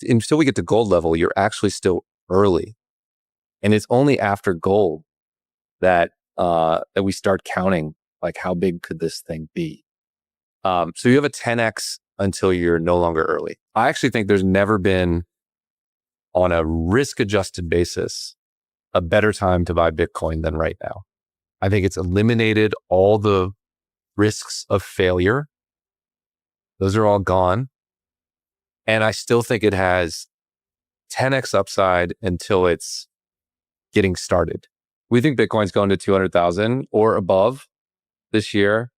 until we get to gold level, you're actually still early. And it's only after gold that we start counting, like, how big could this thing be? So you have a 10x until you're no longer early. I actually think there's never been, on a risk-adjusted basis, a better time to buy Bitcoin than right now. I think it's eliminated all the risks of failure. Those are all gone. And I still think it has 10x upside until it's getting started. We think Bitcoin's going to 200,000 or above this year,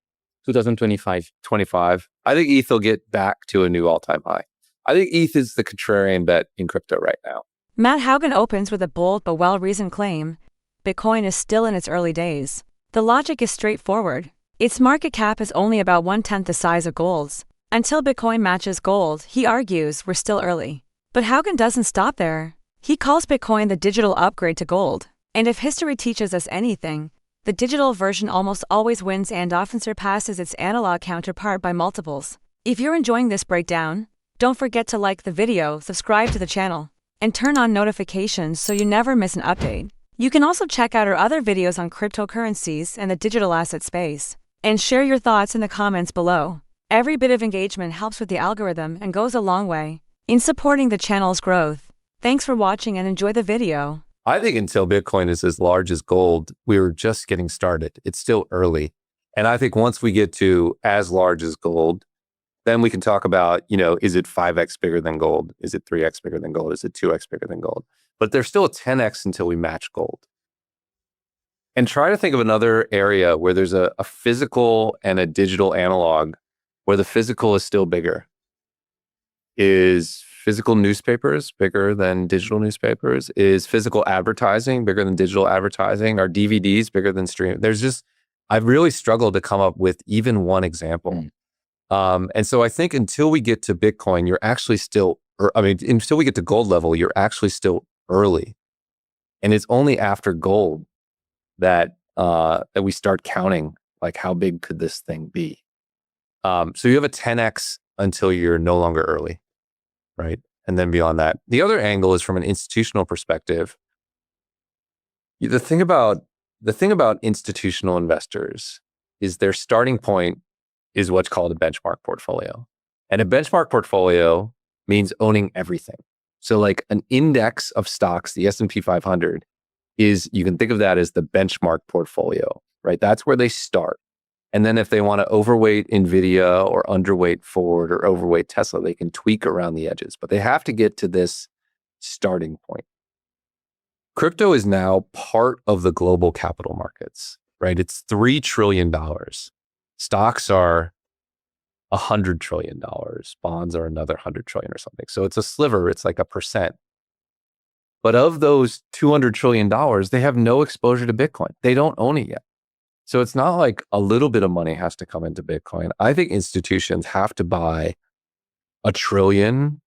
2025. I think ETH will get back to a new all-time high. I think ETH is the contrarian bet in crypto right now. Matt Hougan opens with a bold but well-reasoned claim. Bitcoin is still in its early days. The logic is straightforward. Its market cap is only about 1/10 the size of gold's. Until Bitcoin matches gold, he argues, we're still early. But Hougan doesn't stop there. He calls Bitcoin the digital upgrade to gold. And if history teaches us anything, the digital version almost always wins and often surpasses its analog counterpart by multiples. If you're enjoying this breakdown, don't forget to like the video, subscribe to the channel, and turn on notifications so you never miss an update. You can also check out our other videos on cryptocurrencies and the digital asset space, and share your thoughts in the comments below. Every bit of engagement helps with the algorithm and goes a long way in supporting the channel's growth. Thanks for watching and enjoy the video. I think until Bitcoin is as large as gold, we were just getting started. It's still early. And I think once we get to as large as gold, then we can talk about, is it 5x bigger than gold? Is it 3x bigger than gold? Is it 2x bigger than gold? But there's still a 10x until we match gold. And try to think of another area where there's a physical and a digital analog where the physical is still bigger. Is physical newspapers bigger than digital newspapers? Is physical advertising bigger than digital advertising? Are DVDs bigger than stream? I've really struggled to come up with even one example. And so I think until we get to Bitcoin, you're actually still, until we get to gold level, you're actually still early. And it's only after gold that we start counting, like, how big could this thing be? So you have a 10x until you're no longer early, right? And then beyond that, the other angle is from an institutional perspective. The thing about institutional investors is their starting point is what's called a benchmark portfolio. And a benchmark portfolio means owning everything. So like an index of stocks, the S&P 500, you can think of that as the benchmark portfolio, right? That's where they start. And then if they want to overweight NVIDIA or underweight Ford or overweight Tesla, they can tweak around the edges, but they have to get to this starting point. Crypto is now part of the global capital markets, right? It's $3 trillion. Stocks are $100 trillion. Bonds are another 100 trillion or something. So it's a sliver. It's like 1%. But of those $200 trillion, they have no exposure to Bitcoin. They don't own it yet. So it's not like a little bit of money has to come into Bitcoin. I think institutions have to buy $1.5 trillion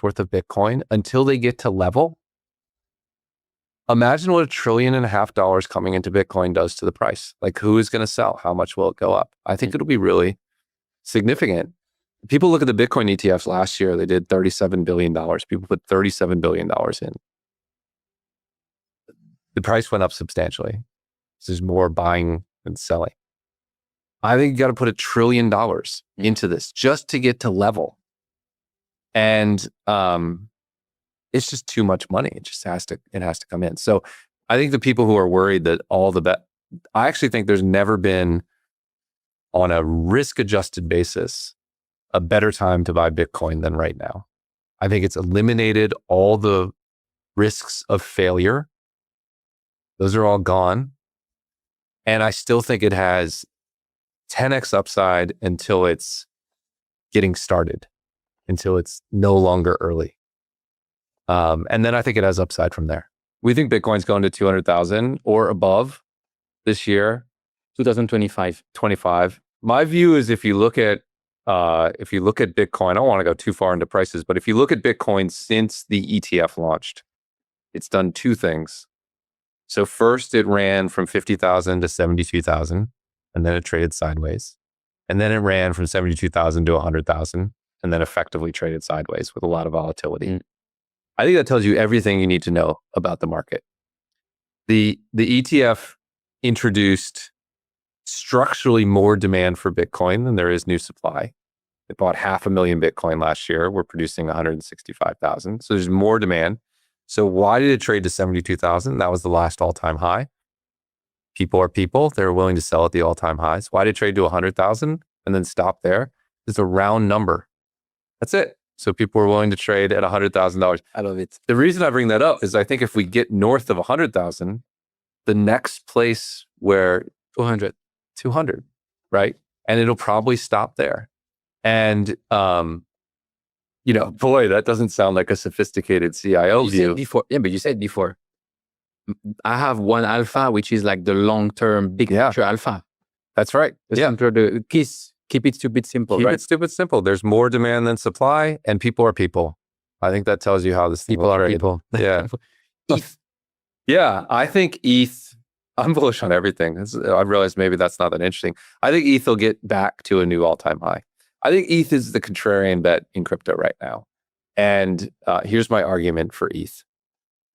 worth of Bitcoin until they get to level. Imagine what $1.5 trillion coming into Bitcoin does to the price. Like, who is going to sell? How much will it go up? I think it'll be really significant. People look at the Bitcoin ETFs last year, they did $37 billion. People put $37 billion in. The price went up substantially. So there's more buying than selling. I think you got to put $1 trillion into this just to get to level. And it's just too much money. It has to come in. So I think the people who are worried that I actually think there's never been, on a risk-adjusted basis, a better time to buy Bitcoin than right now. I think it's eliminated all the risks of failure. Those are all gone. And I still think it has 10x upside until it's getting started, until it's no longer early. And then I think it has upside from there. We think Bitcoin's going to 200,000 or above this year, 2025. My view is if you look at Bitcoin, I don't want to go too far into prices, but if you look at Bitcoin since the ETF launched, it's done two things. So first, it ran from 50,000 to 72,000, and then it traded sideways. And then it ran from 72,000 to 100,000, and then effectively traded sideways with a lot of volatility. I think that tells you everything you need to know about the market. The ETF introduced structurally more demand for Bitcoin than there is new supply. They bought 500,000 Bitcoin last year. We're producing 165,000. So there's more demand. So why did it trade to 72,000? That was the last all-time high. People are people. They're willing to sell at the all-time highs. Why did it trade to 100,000 and then stop there? It's a round number. That's it. So people are willing to trade at $100,000. I love it. The reason I bring that up is I think if we get north of 100,000, the next place where 200, right? And it'll probably stop there. And, boy, that doesn't sound like a sophisticated CIO view. But you said before, I have one alpha, which is like the long-term big picture alpha. That's right. The keep it stupid simple, Keep right? it stupid simple. There's more demand than supply, and people are people. I think that tells you how this thing People will are trade. people. Yeah. ETH. Yeah, I think ETH, I'm bullish on everything. I realize maybe that's not that interesting. I think ETH will get back to a new all-time high. I think ETH is the contrarian bet in crypto right now. And here's my argument for ETH.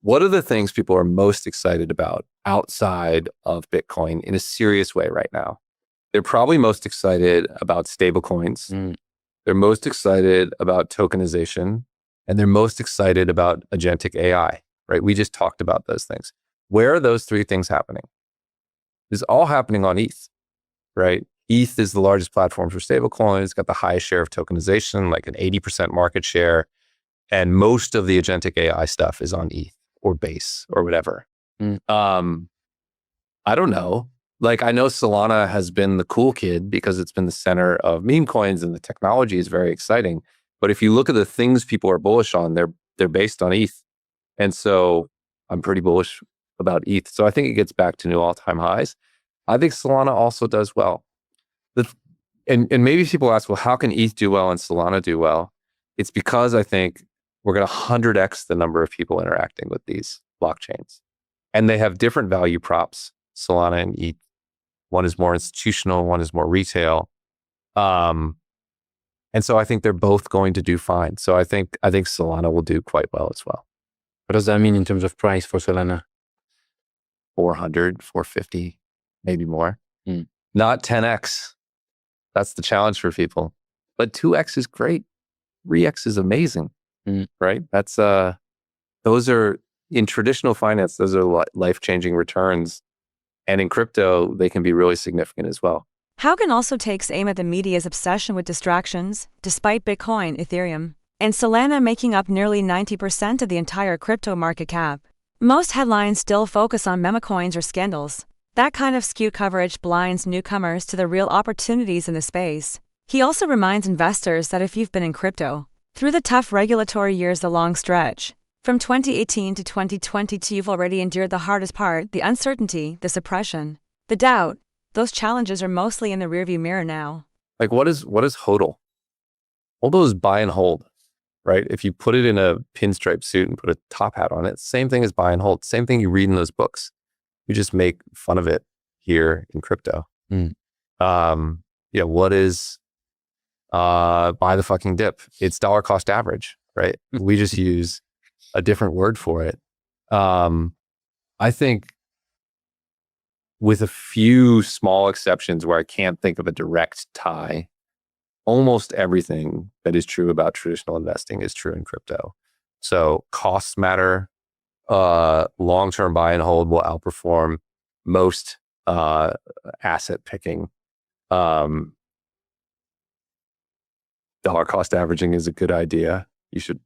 What are the things people are most excited about outside of Bitcoin in a serious way right now? They're probably most excited about stablecoins. They're most excited about tokenization, and they're most excited about agentic AI, right? We just talked about those things. Where are those three things happening? It's all happening on ETH, right? ETH is the largest platform for stablecoins. It's got the highest share of tokenization, like an 80% market share. And most of the agentic AI stuff is on ETH or Base or whatever. I don't know. Like, I know Solana has been the cool kid because it's been the center of meme coins and the technology is very exciting. But if you look at the things people are bullish on, they're based on ETH. And so I'm pretty bullish about ETH. So I think it gets back to new all-time highs. I think Solana also does well. And maybe people ask, well, how can ETH do well and Solana do well? It's because I think we're going to 100x the number of people interacting with these blockchains. And they have different value props, Solana and ETH. One is more institutional, one is more retail. And so I think they're both going to do fine. So I think Solana will do quite well as well. What does that mean in terms of price for Solana? 400, 450, maybe more. Not 10x. That's the challenge for people. But 2x is great. 3x is amazing, right? That's those are, in traditional finance, those are life-changing returns. And in crypto, they can be really significant as well. Hougan also takes aim at the media's obsession with distractions, despite Bitcoin, Ethereum, and Solana making up nearly 90% of the entire crypto market cap. Most headlines still focus on meme coins or scandals. That kind of skewed coverage blinds newcomers to the real opportunities in the space. He also reminds investors that if you've been in crypto through the tough regulatory years, the long stretch, from 2018 to 2022, you've already endured the hardest part, the uncertainty, the suppression, the doubt. Those challenges are mostly in the rearview mirror now. Like, what is HODL? HODL is buy and hold, right? If you put it in a pinstripe suit and put a top hat on it, same thing as buy and hold. Same thing you read in those books. You just make fun of it here in crypto. What is buy the fucking dip? It's dollar cost average, right? We just use a different word for it. I think with a few small exceptions where I can't think of a direct tie, almost everything that is true about traditional investing is true in crypto. So costs matter. Long-term buy and hold will outperform most asset picking. Dollar cost averaging is a good idea. You should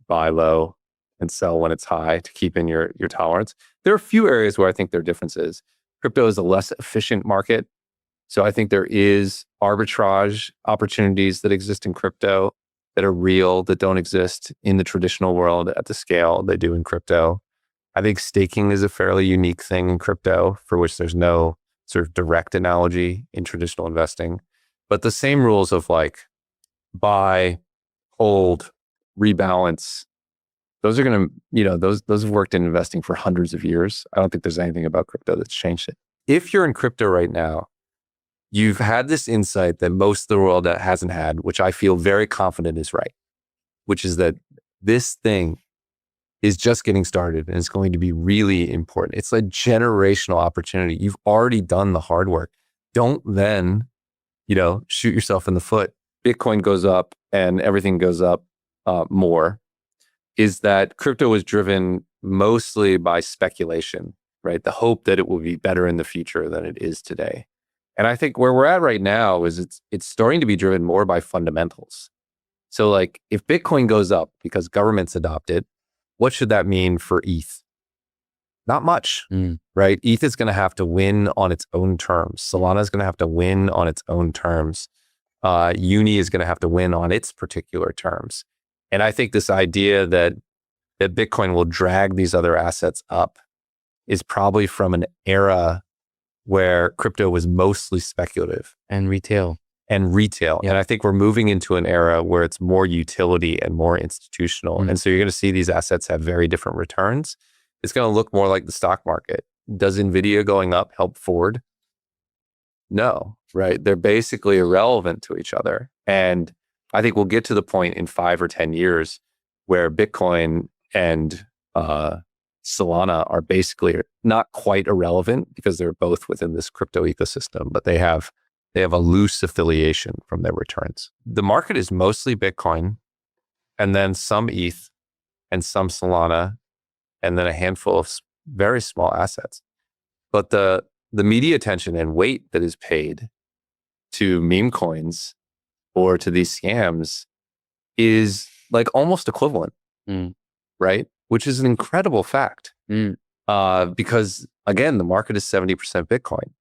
buy low and sell when it's high to keep in your tolerance. There are a few areas where I think there are differences. Crypto is a less efficient market. So I think there is arbitrage opportunities that exist in crypto that are real, that don't exist in the traditional world at the scale they do in crypto. I think staking is a fairly unique thing in crypto for which there's no sort of direct analogy in traditional investing. But the same rules of like buy, hold, rebalance, those are going to, those have worked in investing for hundreds of years. I don't think there's anything about crypto that's changed it. If you're in crypto right now, you've had this insight that most of the world hasn't had, which I feel very confident is right, which is that this thing is just getting started and it's going to be really important. It's a generational opportunity. You've already done the hard work. Don't then, shoot yourself in the foot. Bitcoin goes up and everything goes up more. Is that crypto was driven mostly by speculation, right? The hope that it will be better in the future than it is today. And I think where we're at right now is it's starting to be driven more by fundamentals. So like if Bitcoin goes up because governments adopt it, what should that mean for ETH? Not much, right? ETH is going to have to win on its own terms. Solana is going to have to win on its own terms. Uni is going to have to win on its particular terms. And I think this idea that Bitcoin will drag these other assets up is probably from an era where crypto was mostly speculative. And retail. Yeah. And I think we're moving into an era where it's more utility and more institutional. And so you're going to see these assets have very different returns. It's going to look more like the stock market. Does NVIDIA going up help Ford? No, right? They're basically irrelevant to each other. And I think we'll get to the point in 5 or 10 years where Bitcoin and Solana are basically not quite irrelevant because they're both within this crypto ecosystem, but they have a loose affiliation from their returns. The market is mostly Bitcoin and then some ETH and some Solana and then a handful of very small assets. But the media attention and weight that is paid to meme coins or to these scams is like almost equivalent, right? Which is an incredible fact. Because again, the market is 70% Bitcoin.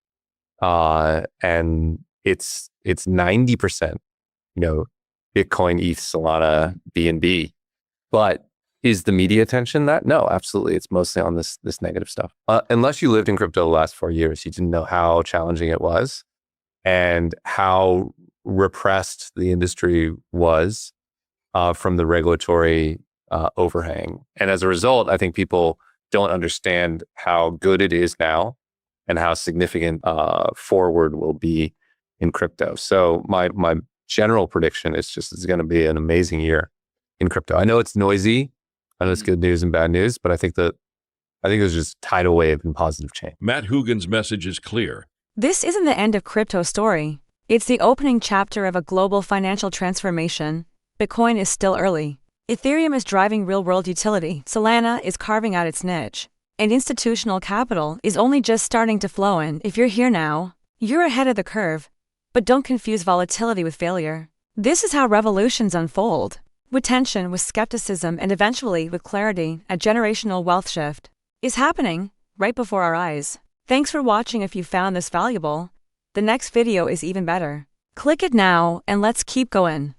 And it's 90%, Bitcoin, ETH, Solana, BNB. But is the media attention that? No, absolutely. It's mostly on this negative stuff. Unless you lived in crypto the last 4 years, you didn't know how challenging it was and how repressed the industry was from the regulatory overhang. And as a result, I think people don't understand how good it is now and how significant forward will be in crypto. So my general prediction is just it's going to be an amazing year in crypto. I know it's noisy. I know it's good news and bad news, but I think there's just a tidal wave in positive change. Matt Hougan's message is clear. This isn't the end of crypto story. It's the opening chapter of a global financial transformation. Bitcoin is still early. Ethereum is driving real-world utility. Solana is carving out its niche. And institutional capital is only just starting to flow in. If you're here now, you're ahead of the curve. But don't confuse volatility with failure. This is how revolutions unfold. With tension, with skepticism, and eventually with clarity, a generational wealth shift is happening right before our eyes. Thanks for watching. If you found this valuable, the next video is even better. Click it now and let's keep going.